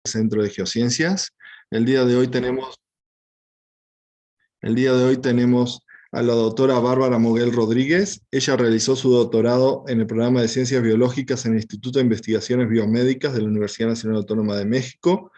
Centro de Geociencias. El día de hoy tenemos a la doctora Bárbara Moguel Rodríguez. Ella realizó su doctorado en el programa de Ciencias Biológicas en el Instituto de Investigaciones Biomédicas de la Universidad Nacional Autónoma de México.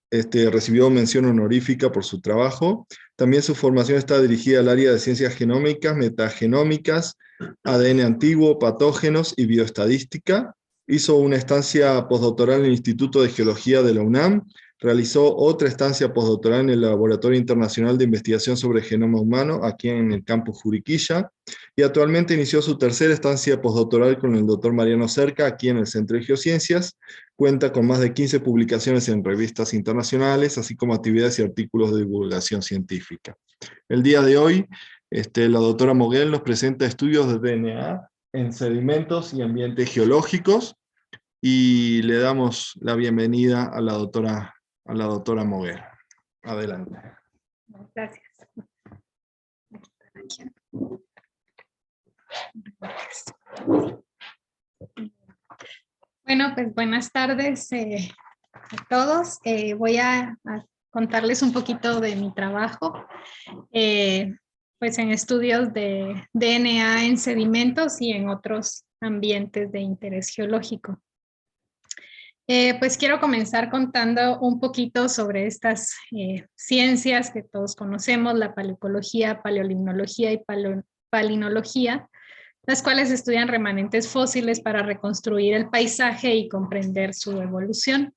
Recibió mención honorífica por su trabajo. También su formación está dirigida al área de ciencias genómicas, metagenómicas, ADN antiguo, patógenos y bioestadística. Hizo una estancia postdoctoral en el Instituto de Geología de la UNAM. Realizó otra estancia postdoctoral en el Laboratorio Internacional de Investigación sobre Genoma Humano, aquí en el campus Juriquilla, y actualmente inició su tercera estancia postdoctoral con el doctor Mariano Cerca, aquí en el Centro de Geociencias. Cuenta con más de 15 publicaciones en revistas internacionales, así como actividades y artículos de divulgación científica. El día de hoy, la doctora Moguel nos presenta estudios de DNA en sedimentos y ambientes geológicos, y le damos la bienvenida a la doctora Moguel. Adelante. Gracias. Bueno, pues buenas tardes a todos. Voy a contarles un poquito de mi trabajo, pues en estudios de DNA en sedimentos y en otros ambientes de interés geológico. Pues quiero comenzar contando un poquito sobre estas ciencias que todos conocemos, la paleoecología, paleolimnología y palinología, las cuales estudian remanentes fósiles para reconstruir el paisaje y comprender su evolución.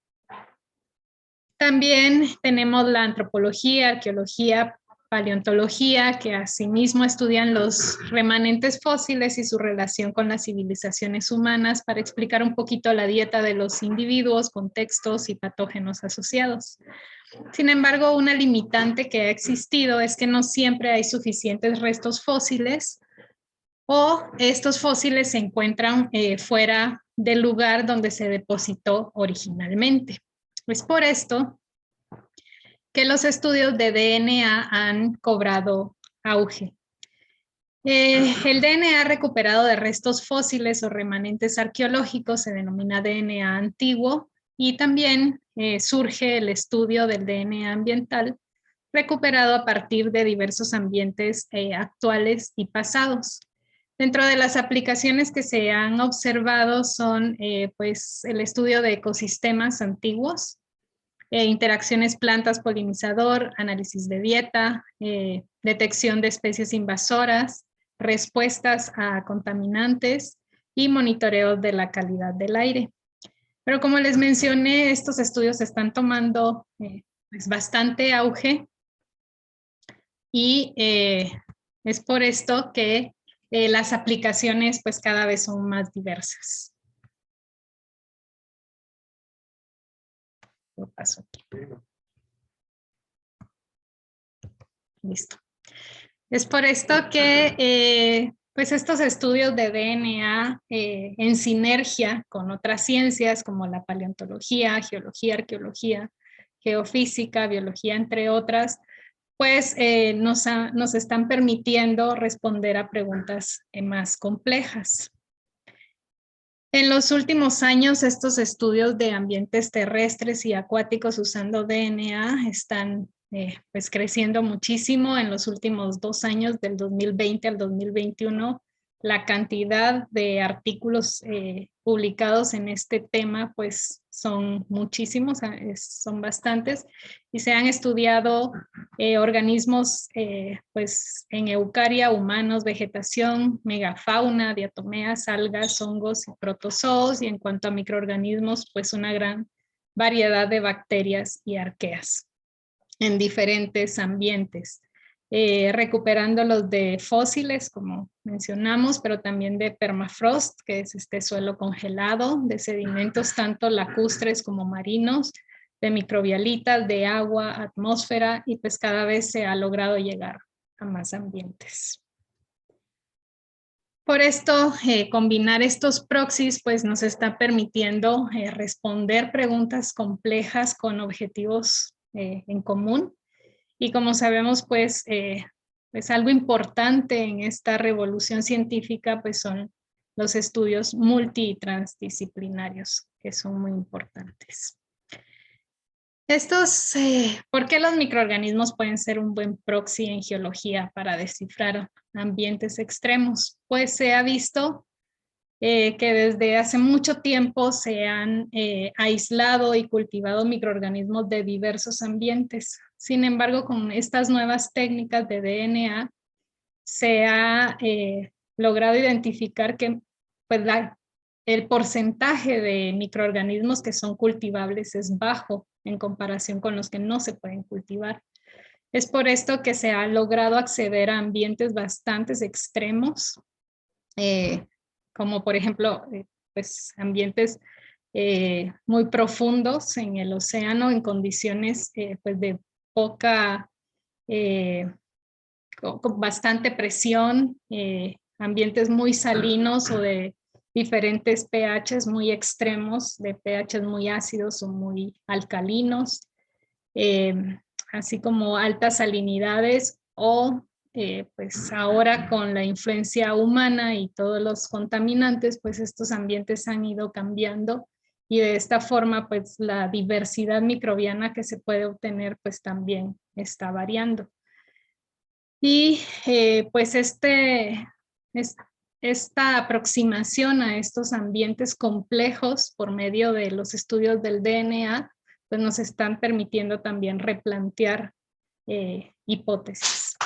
También tenemos la antropología, arqueología, paleontología, que asimismo estudian los remanentes fósiles y su relación con las civilizaciones humanas para explicar un poquito la dieta de los individuos, contextos y patógenos asociados. Sin embargo, una limitante que ha existido es que no siempre hay suficientes restos fósiles, o estos fósiles se encuentran fuera del lugar donde se depositó originalmente. Es por esto que los estudios de DNA han cobrado auge. El DNA recuperado de restos fósiles o remanentes arqueológicos se denomina DNA antiguo, y también surge el estudio del DNA ambiental recuperado a partir de diversos ambientes actuales y pasados. Dentro de las aplicaciones que se han observado son pues el estudio de ecosistemas antiguos, interacciones plantas-polinizador, análisis de dieta, detección de especies invasoras, respuestas a contaminantes y monitoreo de la calidad del aire. Pero como les mencioné, estos estudios están tomando pues bastante auge, y es por esto que las aplicaciones pues cada vez son más diversas. Lo paso aquí. Listo. Es por esto que pues estos estudios de DNA en sinergia con otras ciencias como la paleontología, geología, arqueología, geofísica, biología, entre otras, pues nos están permitiendo responder a preguntas más complejas. En los últimos años, estos estudios de ambientes terrestres y acuáticos usando DNA están pues creciendo muchísimo. En los últimos 2 años, del 2020 al 2021, la cantidad de artículos publicados en este tema pues son muchísimos, son bastantes, y se han estudiado organismos pues en eucaria, humanos, vegetación, megafauna, diatomeas, algas, hongos y protozoos, y en cuanto a microorganismos pues una gran variedad de bacterias y arqueas en diferentes ambientes, recuperándolos de fósiles, como mencionamos, pero también de permafrost, que es este suelo congelado, de sedimentos tanto lacustres como marinos, de microbialitas, de agua, atmósfera, y pues cada vez se ha logrado llegar a más ambientes. Por esto, combinar estos proxies pues nos está permitiendo responder preguntas complejas con objetivos en común. Y como sabemos, pues algo importante en esta revolución científica pues son los estudios multi y transdisciplinarios, que son muy importantes. ¿Por qué los microorganismos pueden ser un buen proxy en geología para descifrar ambientes extremos? Pues se ha visto que desde hace mucho tiempo se han aislado y cultivado microorganismos de diversos ambientes. Sin embargo, con estas nuevas técnicas de DNA se ha logrado identificar que pues, el porcentaje de microorganismos que son cultivables es bajo en comparación con los que no se pueden cultivar. Es por esto que se ha logrado acceder a ambientes bastante extremos, como por ejemplo, pues ambientes muy profundos en el océano en condiciones pues de poca, con bastante presión, ambientes muy salinos o de diferentes pHs muy extremos, de pHs muy ácidos o muy alcalinos, así como altas salinidades o pues ahora con la influencia humana y todos los contaminantes, pues estos ambientes han ido cambiando y de esta forma pues la diversidad microbiana que se puede obtener pues también está variando. Y pues esta aproximación a estos ambientes complejos por medio de los estudios del DNA, pues nos están permitiendo también replantear hipótesis.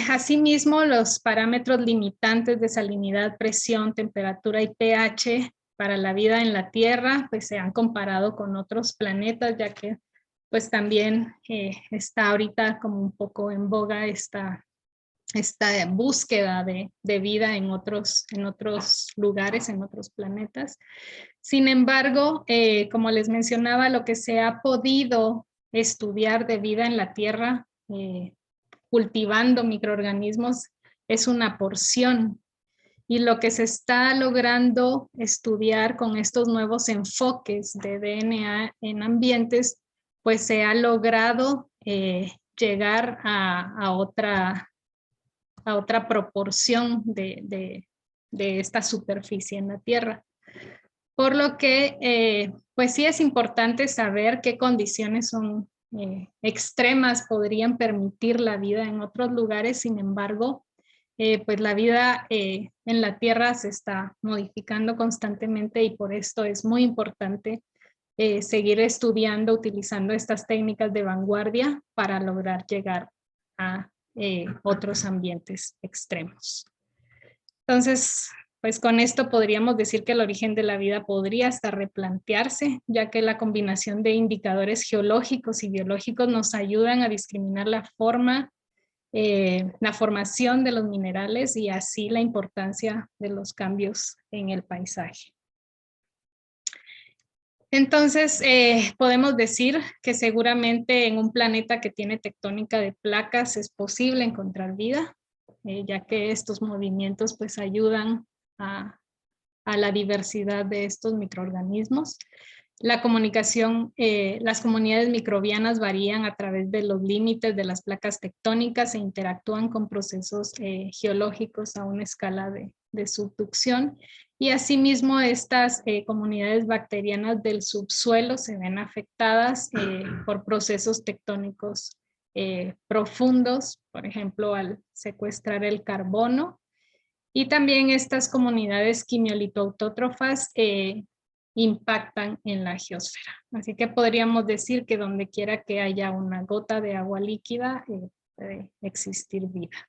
Asimismo, los parámetros limitantes de salinidad, presión, temperatura y pH para la vida en la Tierra, pues se han comparado con otros planetas, ya que pues también está ahorita como un poco en boga esta búsqueda de vida en otros lugares, en otros planetas. Sin embargo, como les mencionaba, lo que se ha podido estudiar de vida en la Tierra, cultivando microorganismos, es una porción. Y lo que se está logrando estudiar con estos nuevos enfoques de DNA en ambientes, pues se ha logrado llegar a otra proporción de esta superficie en la Tierra. Por lo que, pues sí es importante saber qué condiciones son extremas podrían permitir la vida en otros lugares. Sin embargo, pues la vida en la Tierra se está modificando constantemente y por esto es muy importante seguir estudiando, utilizando estas técnicas de vanguardia para lograr llegar a otros ambientes extremos. Entonces, pues con esto podríamos decir que el origen de la vida podría hasta replantearse, ya que la combinación de indicadores geológicos y biológicos nos ayudan a discriminar la formación de los minerales y así la importancia de los cambios en el paisaje. Entonces, podemos decir que seguramente en un planeta que tiene tectónica de placas es posible encontrar vida, ya que estos movimientos pues ayudan a la diversidad de estos microorganismos. La comunicación, las comunidades microbianas varían a través de los límites de las placas tectónicas e interactúan con procesos geológicos a una escala de subducción. Y asimismo estas comunidades bacterianas del subsuelo se ven afectadas por procesos tectónicos profundos, por ejemplo al secuestrar el carbono. Y también estas comunidades quimiolito-autótrofas impactan en la geosfera. Así que podríamos decir que donde quiera que haya una gota de agua líquida puede existir vida.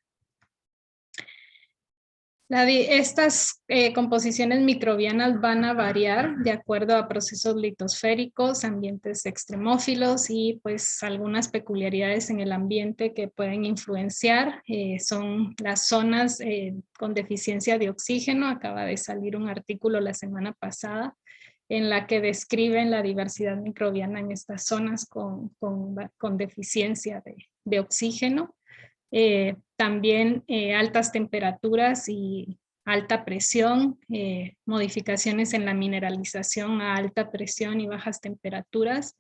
Estas composiciones microbianas van a variar de acuerdo a procesos litosféricos, ambientes extremófilos y pues algunas peculiaridades en el ambiente que pueden influenciar. Son las zonas con deficiencia de oxígeno. Acaba de salir un artículo la semana pasada en la que describen la diversidad microbiana en estas zonas con deficiencia de oxígeno. También altas temperaturas y alta presión, modificaciones en la mineralización a alta presión y bajas temperaturas,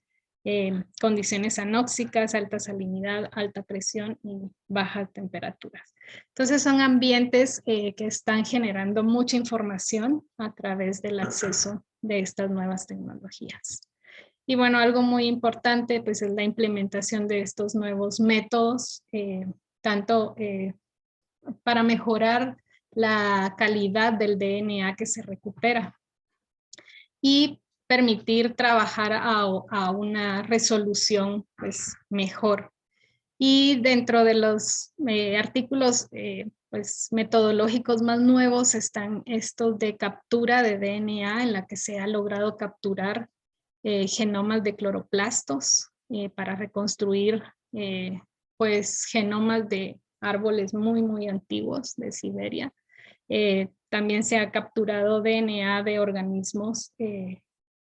condiciones anóxicas, alta salinidad, alta presión y bajas temperaturas. Entonces son ambientes que están generando mucha información a través del acceso de estas nuevas tecnologías. Y bueno, algo muy importante pues es la implementación de estos nuevos métodos, tanto para mejorar la calidad del DNA que se recupera y permitir trabajar a una resolución pues mejor. Y dentro de los artículos pues, metodológicos más nuevos están estos de captura de DNA, en la que se ha logrado capturar genomas de cloroplastos para reconstruir pues, genomas de árboles muy antiguos de Siberia. También se ha capturado DNA de organismos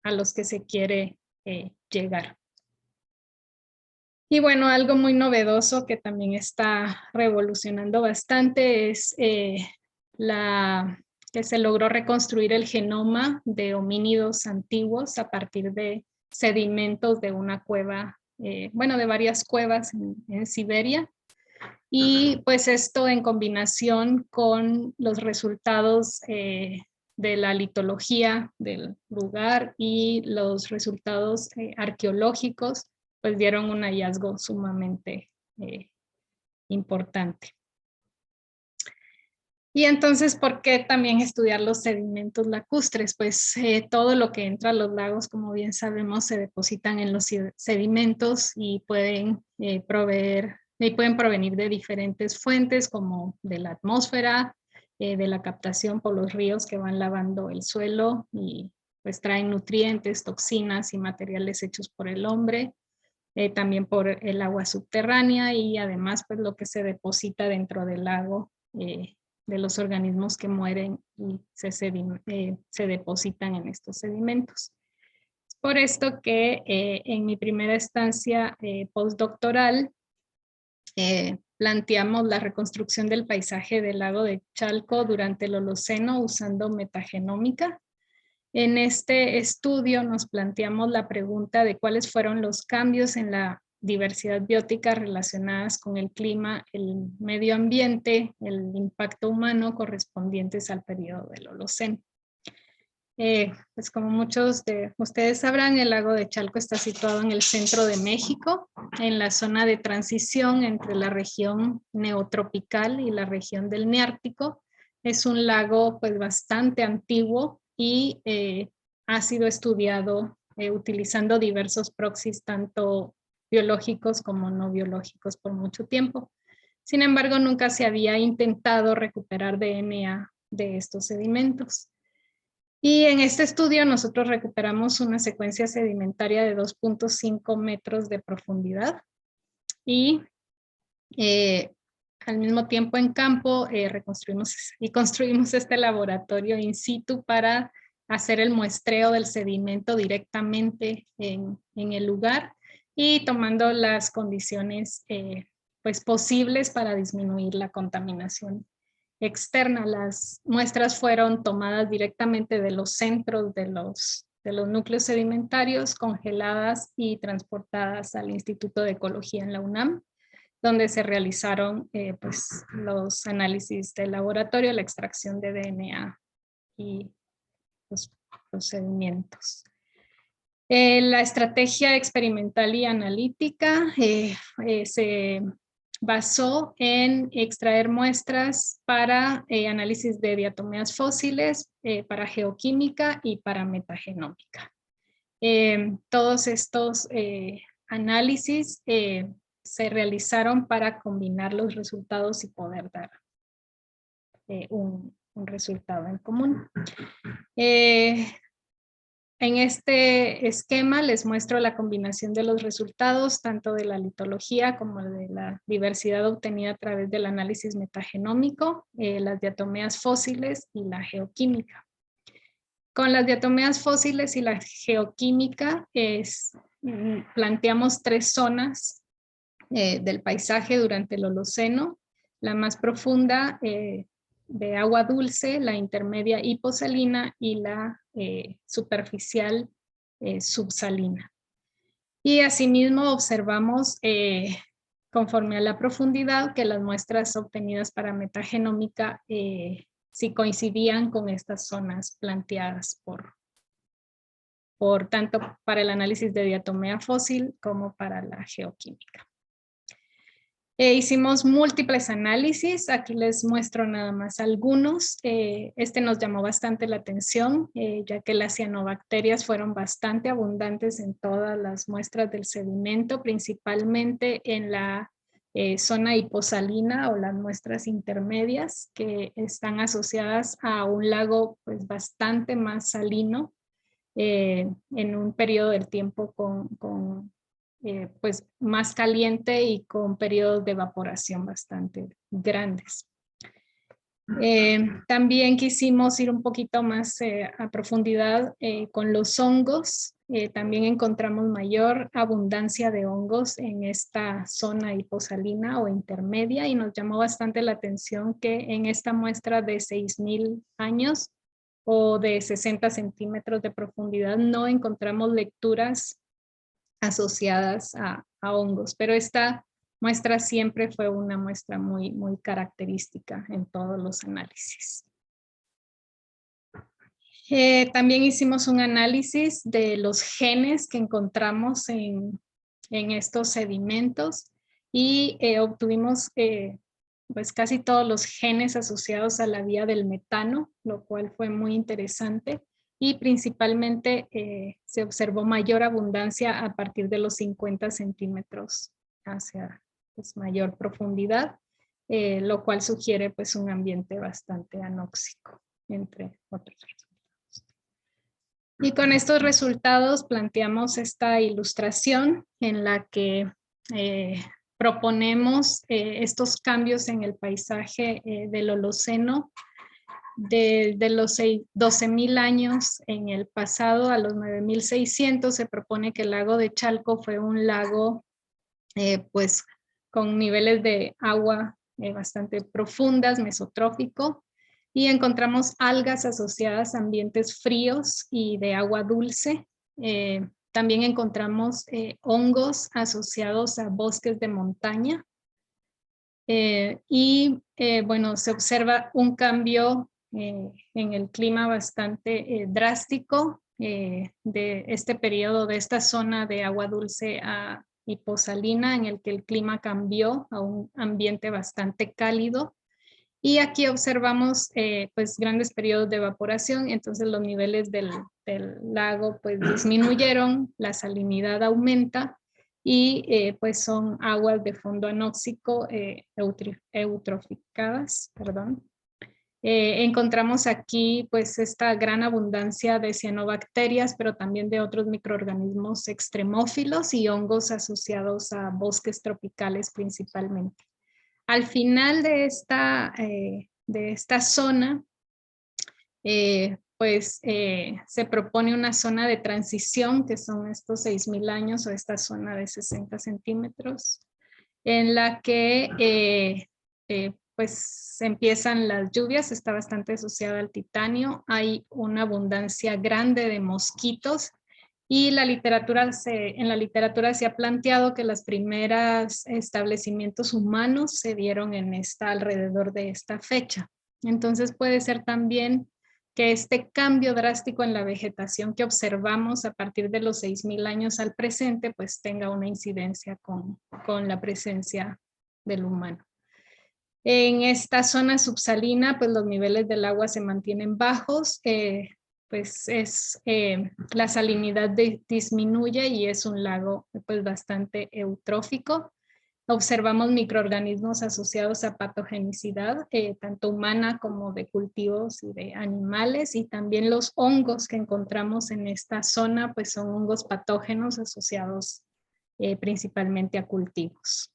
a los que se quiere llegar. Y bueno, algo muy novedoso que también está revolucionando bastante es que se logró reconstruir el genoma de homínidos antiguos a partir de sedimentos de una cueva, bueno, de varias cuevas en Siberia. Y pues esto en combinación con los resultados de la litología del lugar y los resultados arqueológicos, pues dieron un hallazgo sumamente importante. Y entonces, ¿por qué también estudiar los sedimentos lacustres? Pues todo lo que entra a los lagos, como bien sabemos, se depositan en los sedimentos y pueden provenir de diferentes fuentes, como de la atmósfera, de la captación por los ríos que van lavando el suelo y pues traen nutrientes, toxinas y materiales hechos por el hombre. También por el agua subterránea y además pues lo que se deposita dentro del lago de los organismos que mueren y se depositan en estos sedimentos. Es por esto que en mi primera estancia postdoctoral planteamos la reconstrucción del paisaje del lago de Chalco durante el Holoceno usando metagenómica. En este estudio nos planteamos la pregunta de cuáles fueron los cambios en la diversidad biótica relacionadas con el clima, el medio ambiente, el impacto humano correspondientes al periodo del Holoceno. Pues como muchos de ustedes sabrán, el lago de Chalco está situado en el centro de México, en la zona de transición entre la región neotropical y la región del Neártico. Es un lago pues bastante antiguo y ha sido estudiado utilizando diversos proxies, tanto biológicos como no biológicos, por mucho tiempo. Sin embargo, nunca se había intentado recuperar DNA de estos sedimentos. Y en este estudio nosotros recuperamos una secuencia sedimentaria de 2.5 metros de profundidad y al mismo tiempo en campo construimos este laboratorio in situ para hacer el muestreo del sedimento directamente en el lugar y tomando las condiciones pues posibles para disminuir la contaminación externa. Las muestras fueron tomadas directamente de los centros de los núcleos sedimentarios, congeladas y transportadas al Instituto de Ecología en la UNAM, donde se realizaron pues, los análisis de laboratorio, la extracción de DNA y los procedimientos. La estrategia experimental y analítica se basó en extraer muestras para análisis de diatomeas fósiles, para geoquímica y para metagenómica. Todos estos análisis se realizaron para combinar los resultados y poder dar un resultado en común. En este esquema les muestro la combinación de los resultados, tanto de la litología como de la diversidad obtenida a través del análisis metagenómico, las diatomeas fósiles y la geoquímica. Con las diatomeas fósiles y la geoquímica planteamos 3 zonas del paisaje durante el Holoceno, la más profunda de agua dulce, la intermedia hiposalina y la superficial subsalina. Y asimismo observamos conforme a la profundidad que las muestras obtenidas para metagenómica sí coincidían con estas zonas planteadas por tanto para el análisis de diatomea fósil como para la geoquímica. Hicimos múltiples análisis, aquí les muestro nada más algunos. Este nos llamó bastante la atención, ya que las cianobacterias fueron bastante abundantes en todas las muestras del sedimento, principalmente en la zona hiposalina o las muestras intermedias, que están asociadas a un lago pues, bastante más salino en un periodo del tiempo con pues más caliente y con periodos de evaporación bastante grandes. También quisimos ir un poquito más a profundidad con los hongos. También encontramos mayor abundancia de hongos en esta zona hiposalina o intermedia y nos llamó bastante la atención que en esta muestra de 6,000 años o de 60 centímetros de profundidad no encontramos lecturas asociadas a hongos, pero esta muestra siempre fue una muestra muy característica en todos los análisis. También hicimos un análisis de los genes que encontramos en estos sedimentos y obtuvimos pues casi todos los genes asociados a la vía del metano, lo cual fue muy interesante. Y principalmente se observó mayor abundancia a partir de los 50 centímetros hacia pues, mayor profundidad, lo cual sugiere pues, un ambiente bastante anóxico, entre otros resultados. Y con estos resultados planteamos esta ilustración en la que proponemos estos cambios en el paisaje del Holoceno, de los 12,000 años en el pasado a los 9,600 se propone que el lago de Chalco fue un lago pues con niveles de agua bastante profundas, mesotrófico, y encontramos algas asociadas a ambientes fríos y de agua dulce. También encontramos hongos asociados a bosques de montaña. Bueno, se observa un cambio en el clima bastante drástico de este periodo, de esta zona de agua dulce a hiposalina, en el que el clima cambió a un ambiente bastante cálido. Y aquí observamos pues grandes periodos de evaporación, entonces los niveles del lago pues disminuyeron, la salinidad aumenta y pues son aguas de fondo anóxico eutroficadas, perdón. Encontramos aquí pues esta gran abundancia de cianobacterias, pero también de otros microorganismos extremófilos y hongos asociados a bosques tropicales principalmente. Al final de esta zona, se propone una zona de transición, que son estos 6,000 años o esta zona de 60 centímetros, en la que pues empiezan las lluvias, está bastante asociada al titanio, hay una abundancia grande de mosquitos y en la literatura se ha planteado que los primeros establecimientos humanos se dieron alrededor de esta fecha. Entonces puede ser también que este cambio drástico en la vegetación que observamos a partir de los 6,000 años al presente, pues tenga una incidencia con la presencia del humano. En esta zona subsalina, pues los niveles del agua se mantienen bajos, la salinidad disminuye y es un lago pues bastante eutrófico. Observamos microorganismos asociados a patogenicidad, tanto humana como de cultivos y de animales, y también los hongos que encontramos en esta zona pues son hongos patógenos asociados principalmente a cultivos.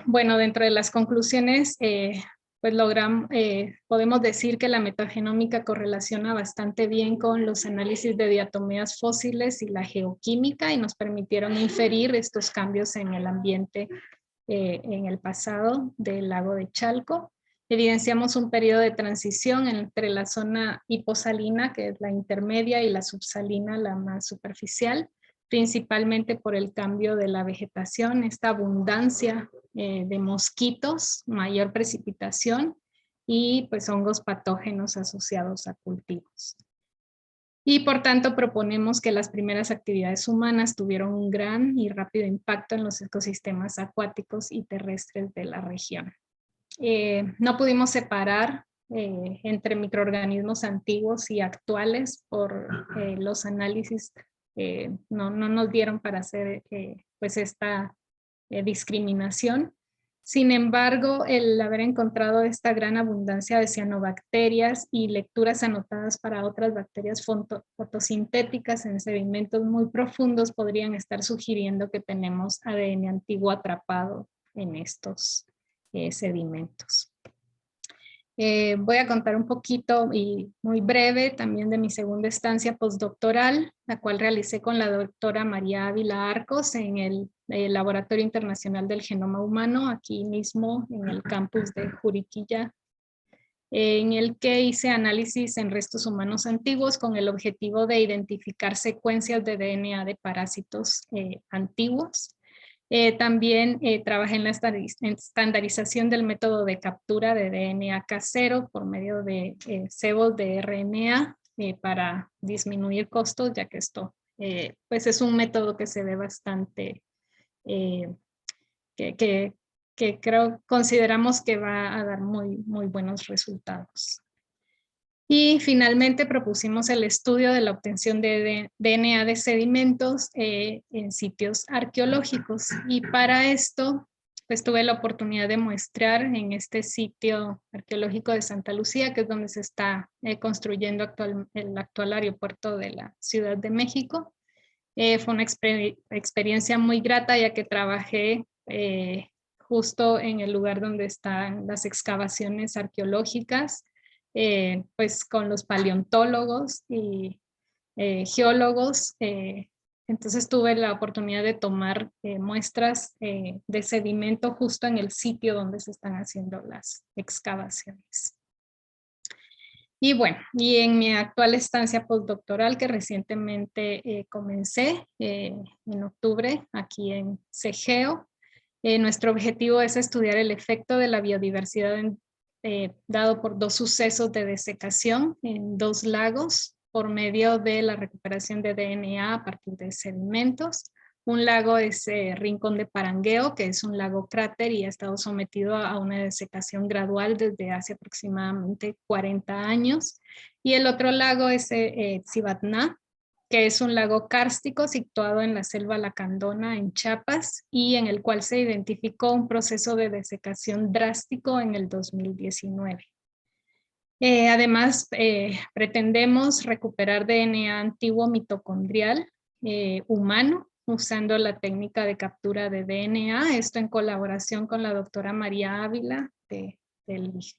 Bueno, dentro de las conclusiones, pues podemos decir que la metagenómica correlaciona bastante bien con los análisis de diatomeas fósiles y la geoquímica y nos permitieron inferir estos cambios en el ambiente en el pasado del lago de Chalco. Evidenciamos un periodo de transición entre la zona hiposalina, que es la intermedia, y la subsalina, la más superficial, principalmente por el cambio de la vegetación, esta abundancia de mosquitos, mayor precipitación y pues hongos patógenos asociados a cultivos. y por tanto proponemos que las primeras actividades humanas tuvieron un gran y rápido impacto en los ecosistemas acuáticos y terrestres de la región. No pudimos separar entre microorganismos antiguos y actuales por los análisis, no nos dieron para hacer pues esta discriminación. Sin embargo, el haber encontrado esta gran abundancia de cianobacterias y lecturas anotadas para otras bacterias fotosintéticas en sedimentos muy profundos podrían estar sugiriendo que tenemos ADN antiguo atrapado en estos sedimentos. Voy a contar un poquito y muy breve también de mi segunda estancia postdoctoral, la cual realicé con la doctora María Ávila Arcos en el Laboratorio Internacional del Genoma Humano, aquí mismo en el campus de Juriquilla, en el que hice análisis en restos humanos antiguos con el objetivo de identificar secuencias de DNA de parásitos antiguos. También trabajé en la estandarización del método de captura de DNA casero por medio de cebos de RNA para disminuir costos, ya que esto pues es un método que se ve bastante, que consideramos que va a dar muy buenos resultados. Y finalmente propusimos el estudio de la obtención de DNA de sedimentos en sitios arqueológicos. Y para esto, pues tuve la oportunidad de muestrear en este sitio arqueológico de Santa Lucía, que es donde se está construyendo el actual aeropuerto de la Ciudad de México. Fue una experiencia muy grata, ya que trabajé justo en el lugar donde están las excavaciones arqueológicas, pues con los paleontólogos y geólogos. Entonces tuve la oportunidad de tomar muestras de sedimento justo en el sitio donde se están haciendo las excavaciones. Y bueno, y en mi actual estancia postdoctoral que recientemente comencé en octubre aquí en CEGEO, nuestro objetivo es estudiar el efecto de la biodiversidad dado por dos sucesos de desecación en dos lagos por medio de la recuperación de DNA a partir de sedimentos. Un lago es Rincón de Parangueo, que es un lago cráter y ha estado sometido a una desecación gradual desde hace aproximadamente 40 años. Y el otro lago es Xibatná, que es un lago kárstico situado en la selva lacandona en Chiapas y en el cual se identificó un proceso de desecación drástico en el 2019. Además, pretendemos recuperar DNA antiguo mitocondrial humano usando la técnica de captura de DNA, esto en colaboración con la doctora María Ávila del IGE.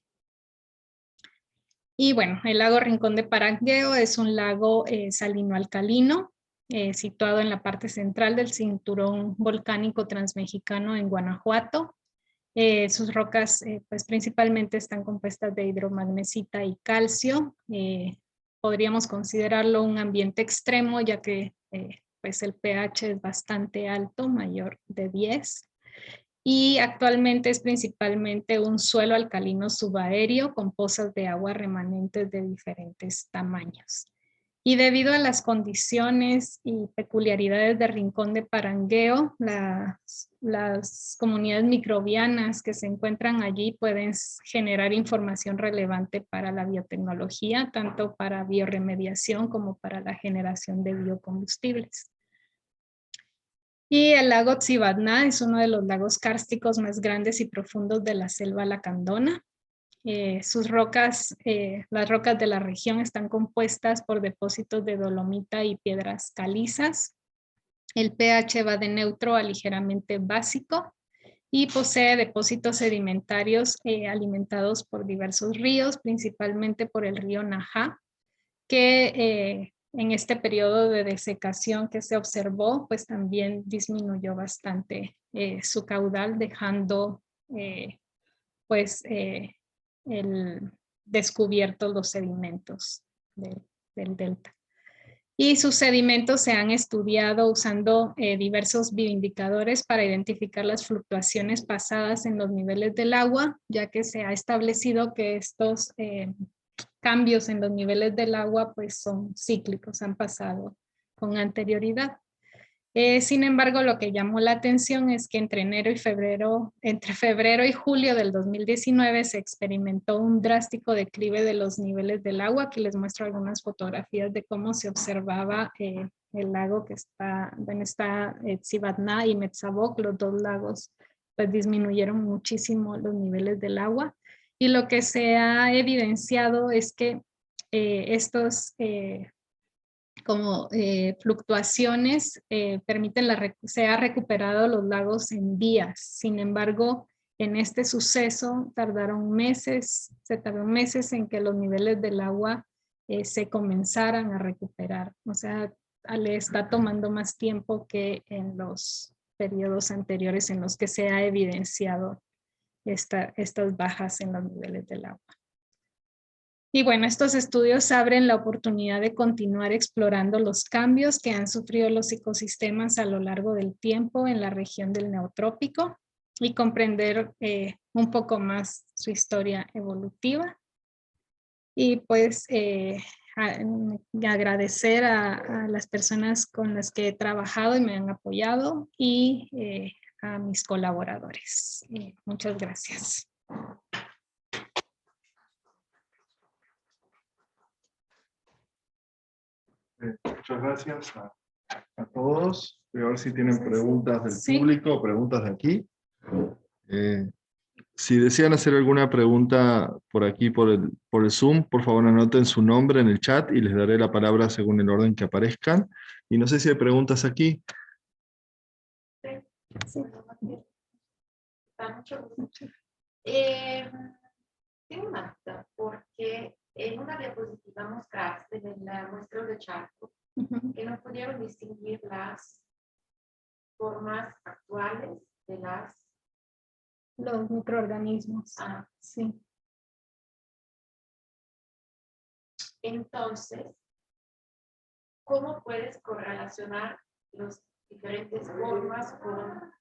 Y bueno, el lago Rincón de Parangueo es un lago salino-alcalino situado en la parte central del cinturón volcánico transmexicano en Guanajuato. Sus rocas pues principalmente están compuestas de hidromagnesita y calcio. Podríamos considerarlo un ambiente extremo, ya que pues el pH es bastante alto, mayor de 10. Y actualmente es principalmente un suelo alcalino subaéreo con pozas de agua remanentes de diferentes tamaños. Y debido a las condiciones y peculiaridades de Rincón de Parangueo, las comunidades microbianas que se encuentran allí pueden generar información relevante para la biotecnología, tanto para bioremediación como para la generación de biocombustibles. Y el lago Xibatná es uno de los lagos kársticos más grandes y profundos de la selva lacandona. Sus rocas, las rocas de la región están compuestas por depósitos de dolomita y piedras calizas. El pH va de neutro a ligeramente básico y posee depósitos sedimentarios alimentados por diversos ríos, principalmente por el río Najá, que en este periodo de desecación que se observó, pues también disminuyó bastante su caudal, dejando descubiertos los sedimentos del delta. Y sus sedimentos se han estudiado usando diversos bioindicadores para identificar las fluctuaciones pasadas en los niveles del agua, ya que se ha establecido que estos cambios en los niveles del agua pues son cíclicos, han pasado con anterioridad. Sin embargo, lo que llamó la atención es que entre febrero y julio del 2019 se experimentó un drástico declive de los niveles del agua. Aquí les muestro algunas fotografías de cómo se observaba el lago que está, donde está Tsivatná y Metzabok, los dos lagos pues disminuyeron muchísimo los niveles del agua. Y lo que se ha evidenciado es que estos fluctuaciones permiten se ha recuperado los lagos en días. Sin embargo, en este suceso se tardó meses en que los niveles del agua se comenzaran a recuperar. O sea, le está tomando más tiempo que en los periodos anteriores en los que se ha evidenciado estas bajas en los niveles del agua. Y bueno, estos estudios abren la oportunidad de continuar explorando los cambios que han sufrido los ecosistemas a lo largo del tiempo en la región del Neotrópico y comprender un poco más su historia evolutiva. Y pues agradecer a las personas con las que he trabajado y me han apoyado y a mis colaboradores. Muchas gracias. Muchas gracias a todos. Voy a ver si tienen preguntas del público o preguntas de aquí. Si desean hacer alguna pregunta por aquí, por el Zoom, por favor anoten su nombre en el chat y les daré la palabra según el orden que aparezcan. Y no sé si hay preguntas aquí. Sí. Tengo una duda, porque en una diapositiva mostraste en la muestra de Charco que no pudieron distinguir las formas actuales de los microorganismos. Sí. Entonces, ¿cómo puedes correlacionar las diferentes formas con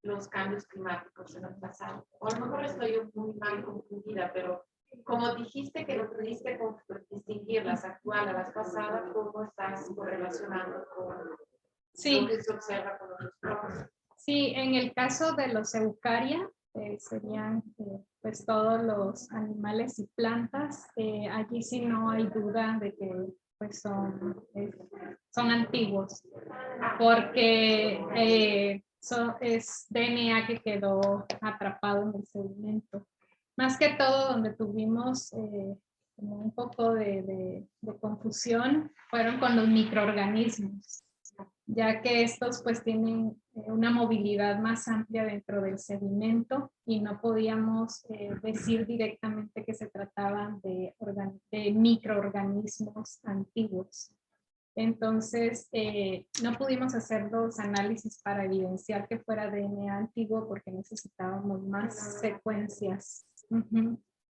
los cambios climáticos en el pasado? O a lo mejor estoy muy mal confundida, pero como dijiste que no pudiste distinguir las actuales a las pasadas, ¿cómo estás correlacionando con lo que se observa con los otros? Sí, en el caso de los eucaria, serían pues todos los animales y plantas. Allí sí no hay duda de que pues son antiguos, porque es DNA que quedó atrapado en el sedimento. Más que todo donde tuvimos como un poco de confusión fueron con los microorganismos, ya que estos pues tienen una movilidad más amplia dentro del sedimento y no podíamos decir directamente que se trataban de microorganismos antiguos. Entonces, no pudimos hacer los análisis para evidenciar que fuera DNA antiguo porque necesitábamos más secuencias.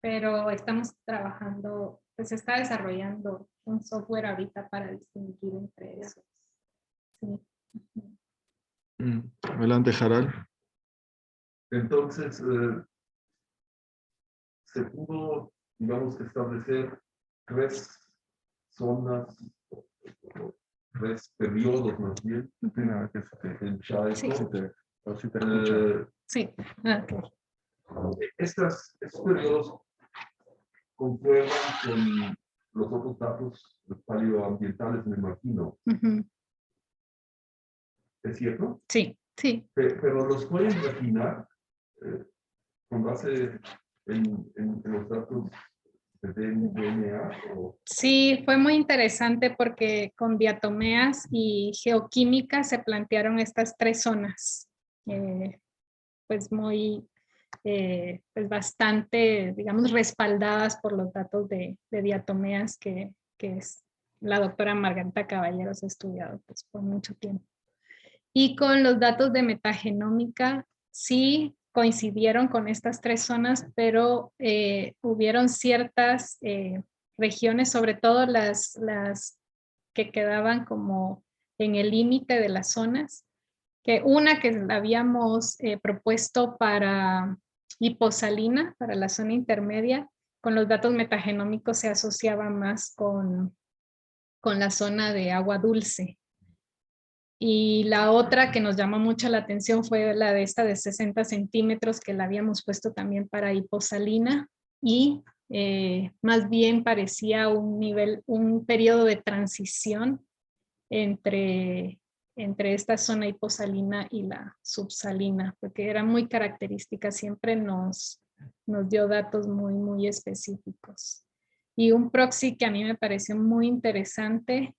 Pero estamos trabajando, pues se está desarrollando un software ahorita para distinguir entre esos. Sí. Adelante, Harald. Entonces, se pudo, digamos, establecer tres zonas, tres periodos más bien, en Chaco. Sí. Estos periodos concuerdan con los otros datos paleoambientales, me imagino. ¿Es cierto? Sí, sí. Pero los pueden refinar con base en los datos de DNA. Sí, fue muy interesante porque con diatomeas y geoquímica se plantearon estas tres zonas, pues pues bastante, digamos, respaldadas por los datos de diatomeas que es la doctora Margarita Caballeros ha estudiado pues, por mucho tiempo. Y con los datos de metagenómica, sí coincidieron con estas tres zonas, pero hubieron ciertas regiones, sobre todo las que quedaban como en el límite de las zonas, que una que habíamos propuesto para hiposalina, para la zona intermedia, los datos metagenómicos se asociaba más con la zona de agua dulce. Y la otra que nos llamó mucho la atención fue la de esta de 60 centímetros, que la habíamos puesto también para hiposalina, y más bien parecía un periodo de transición entre esta zona hiposalina y la subsalina, porque era muy característica, siempre nos dio datos muy, muy específicos. Y un proxy que a mí me pareció muy interesante,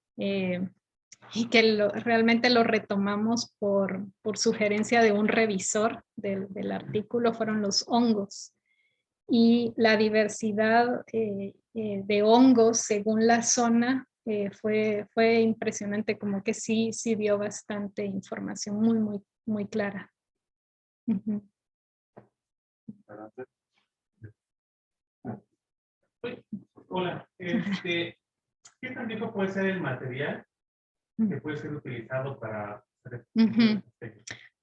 y que realmente lo retomamos por sugerencia de un revisor del artículo, fueron los hongos. Y la diversidad de hongos según la zona fue impresionante, como que sí dio bastante información muy, muy, muy clara. Hola, ¿qué tan viejo puede ser el material que puede ser utilizado para hacer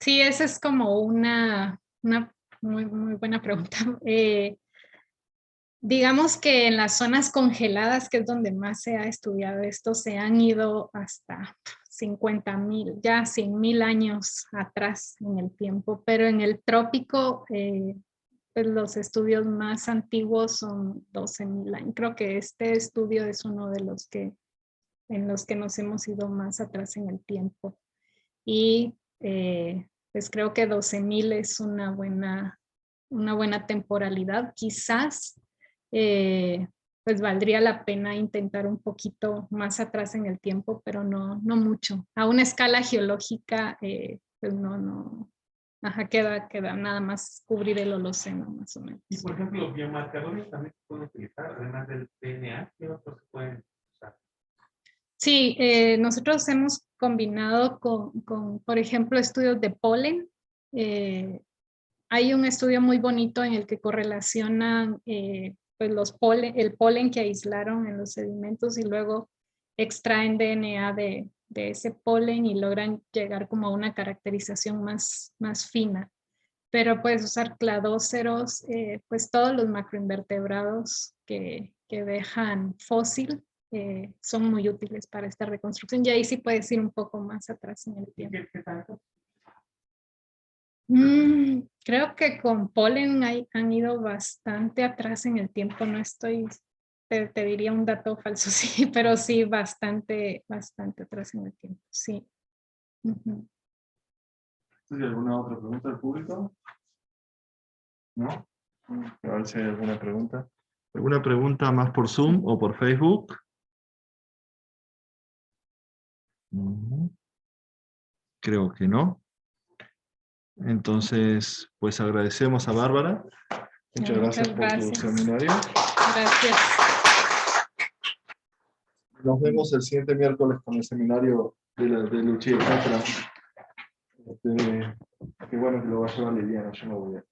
Sí, esa es como una muy, muy buena pregunta. Digamos que en las zonas congeladas, que es donde más se ha estudiado esto, se han ido hasta 50,000, ya 100,000 años atrás en el tiempo, pero en el trópico pues los estudios más antiguos son 12,000 años. Creo que este estudio es uno de los que en los que nos hemos ido más atrás en el tiempo. Y pues creo que 12,000 es una buena temporalidad. Quizás pues valdría la pena intentar un poquito más atrás en el tiempo, pero no mucho. A una escala geológica, pues no. Ajá, queda nada más cubrir el Holoceno, más o menos. Y por ejemplo, los biomarcadores también se pueden utilizar, además del DNA, ¿qué otros se pueden usar? Sí, nosotros hemos combinado con, por ejemplo, estudios de polen. Hay un estudio muy bonito en el que correlacionan pues el polen que aislaron en los sedimentos y luego extraen DNA de ese polen y logran llegar como a una caracterización más fina. Pero puedes usar cladóceros, pues todos los macroinvertebrados que dejan fósil son muy útiles para esta reconstrucción. Y ahí sí puedes ir un poco más atrás en el tiempo. ¿Qué tanto? Creo que con polen han ido bastante atrás en el tiempo. No estoy, te diría un dato falso, sí, pero sí bastante atrás en el tiempo, sí. ¿Hay alguna otra pregunta del público? ¿No? A ver si hay alguna pregunta. ¿Alguna pregunta más por Zoom o por Facebook? Creo que no. Entonces, pues agradecemos a Bárbara. Muchas gracias por tu seminario. Gracias. Nos vemos el siguiente miércoles con el seminario de Luchi y Catra. Qué bueno que lo va a llevar Liliana, yo no voy a.